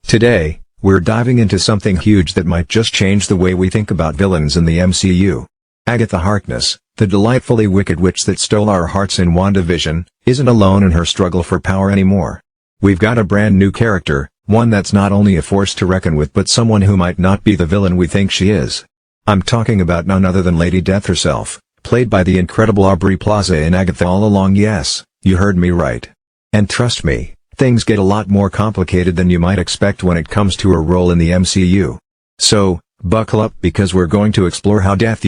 Today, we're diving into something huge that might just change the way we think about villains in the MCU. Agatha Harkness, the delightfully wicked witch that stole our hearts in WandaVision, isn't alone in her struggle for power anymore. We've got a brand new character, one that's not only a force to reckon with but someone who might not be the villain we think she is. I'm talking about none other than Lady Death herself, played by the incredible Aubrey Plaza in Agatha All Along. Yes, you heard me right. And trust me, things get a lot more complicated than you might expect when it comes to her role in the MCU. So, buckle up because we're going to explore how Death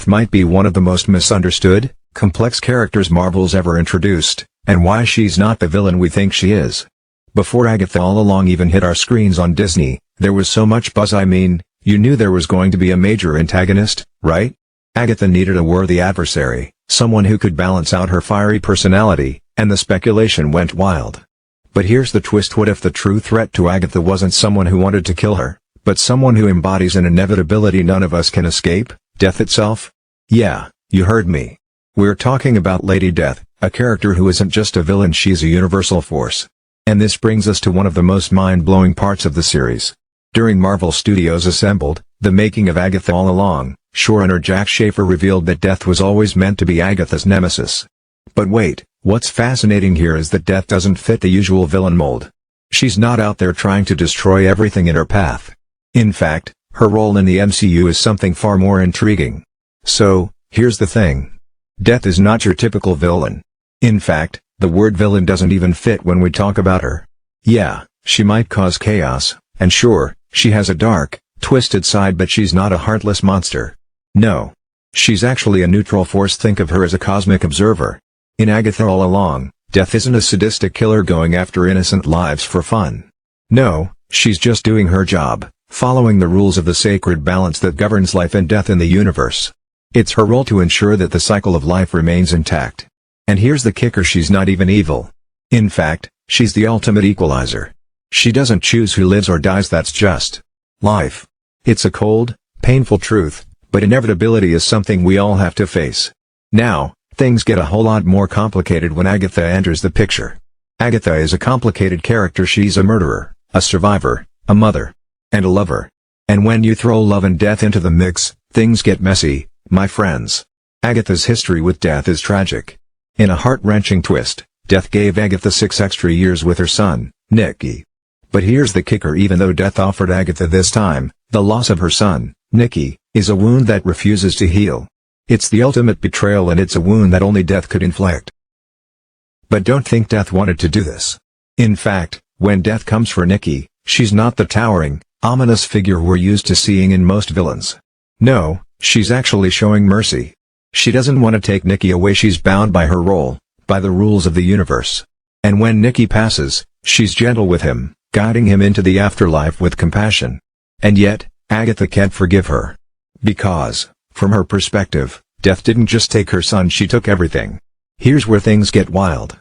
might be one of the most misunderstood, complex characters Marvel's ever introduced, and why she's not the villain we think she is. Before Agatha All Along even hit our screens on Disney, there was so much buzz. I mean, you knew there was going to be a major antagonist, right? Agatha needed a worthy adversary, someone who could balance out her fiery personality, and the speculation went wild. But here's the twist: what if the true threat to Agatha wasn't someone who wanted to kill her, but someone who embodies an inevitability none of us can escape, death itself? Yeah, you heard me. We're talking about Lady Death, a character who isn't just a villain, she's a universal force. And this brings us to one of the most mind-blowing parts of the series. During Marvel Studios Assembled, the making of Agatha All Along, showrunner Jack Schaefer revealed that Death was always meant to be Agatha's nemesis. But wait, what's fascinating here is that Death doesn't fit the usual villain mold. She's not out there trying to destroy everything in her path. In fact, her role in the MCU is something far more intriguing. So, here's the thing. Death is not your typical villain. In fact, the word villain doesn't even fit when we talk about her. Yeah, she might cause chaos, and sure, she has a dark, twisted side, but she's not a heartless monster. No. She's actually a neutral force. Think of her as a cosmic observer. In Agatha All Along, Death isn't a sadistic killer going after innocent lives for fun. No, she's just doing her job, following the rules of the sacred balance that governs life and death in the universe. It's her role to ensure that the cycle of life remains intact. And here's the kicker: she's not even evil. In fact, she's the ultimate equalizer. She doesn't choose who lives or dies, that's just life. It's a cold, painful truth, but inevitability is something we all have to face. Now, things get a whole lot more complicated when Agatha enters the picture. Agatha is a complicated character. She's a murderer, a survivor, a mother, and a lover. And when you throw love and death into the mix, things get messy, my friends. Agatha's history with Death is tragic. In a heart-wrenching twist, Death gave Agatha 6 extra years with her son, Nikki. But here's the kicker: even though Death offered Agatha this time, the loss of her son, Nikki, is a wound that refuses to heal. It's the ultimate betrayal, and it's a wound that only Death could inflict. But don't think Death wanted to do this. In fact, when Death comes for Nikki, she's not the towering, ominous figure we're used to seeing in most villains. No, she's actually showing mercy. She doesn't want to take Nikki away. She's bound by her role, by the rules of the universe. And when Nikki passes, she's gentle with him, guiding him into the afterlife with compassion. And yet, Agatha can't forgive her. Because, from her perspective, Death didn't just take her son, she took everything. Here's where things get wild.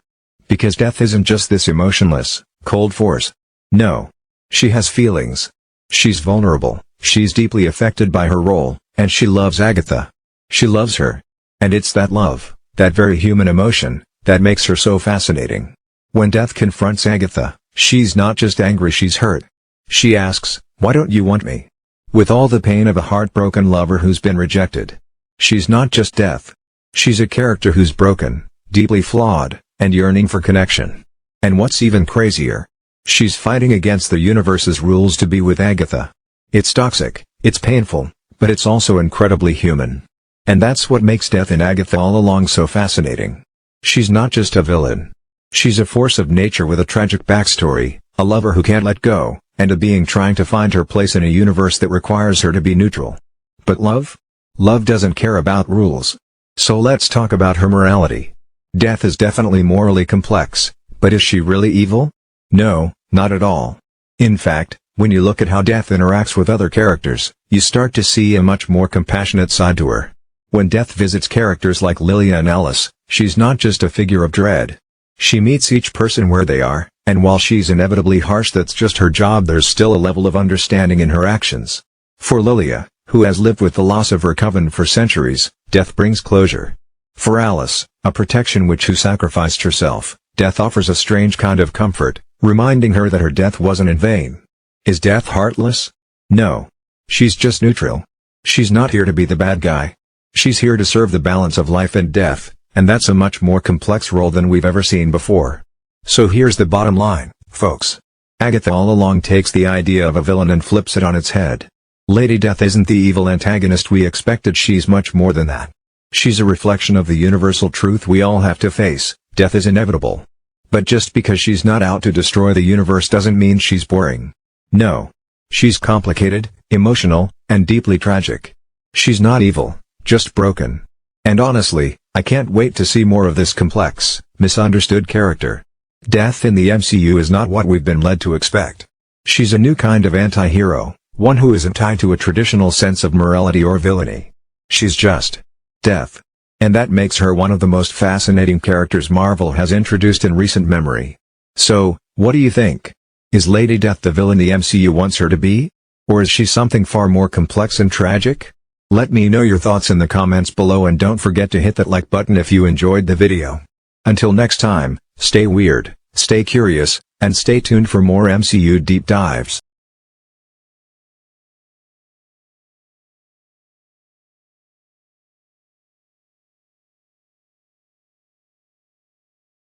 Because Death isn't just this emotionless, cold force. No. She has feelings. She's vulnerable, she's deeply affected by her role, and she loves Agatha. She loves her. And it's that love, that very human emotion, that makes her so fascinating. When Death confronts Agatha, she's not just angry, she's hurt. She asks, "Why don't you want me?" With all the pain of a heartbroken lover who's been rejected. She's not just Death. She's a character who's broken, deeply flawed, and yearning for connection. And what's even crazier? She's fighting against the universe's rules to be with Agatha. It's toxic, it's painful, but it's also incredibly human. And that's what makes Death in Agatha All Along so fascinating. She's not just a villain. She's a force of nature with a tragic backstory, a lover who can't let go, and a being trying to find her place in a universe that requires her to be neutral. But love? Love doesn't care about rules. So let's talk about her morality. Death is definitely morally complex, but is she really evil? No, not at all. In fact, when you look at how Death interacts with other characters, you start to see a much more compassionate side to her. When Death visits characters like Lilia and Alice, she's not just a figure of dread. She meets each person where they are, and while she's inevitably harsh, that's just her job, there's still a level of understanding in her actions. For Lilia, who has lived with the loss of her coven for centuries, Death brings closure. For Alice, a protection witch who sacrificed herself, Death offers a strange kind of comfort, reminding her that her death wasn't in vain. Is Death heartless? No. She's just neutral. She's not here to be the bad guy. She's here to serve the balance of life and death, and that's a much more complex role than we've ever seen before. So here's the bottom line, folks. Agatha all along takes the idea of a villain and flips it on its head. Lady Death isn't the evil antagonist we expected. She's much more than that. She's a reflection of the universal truth we all have to face: death is inevitable. But just because she's not out to destroy the universe doesn't mean she's boring. No. She's complicated, emotional, and deeply tragic. She's not evil, just broken. And honestly, I can't wait to see more of this complex, misunderstood character. Death in the MCU is not what we've been led to expect. She's a new kind of anti-hero, one who isn't tied to a traditional sense of morality or villainy. She's just Death. And that makes her one of the most fascinating characters Marvel has introduced in recent memory. So, what do you think? Is Lady Death the villain the MCU wants her to be? Or is she something far more complex and tragic? Let me know your thoughts in the comments below, and don't forget to hit that like button if you enjoyed the video. Until next time, stay weird, stay curious, and stay tuned for more MCU deep dives.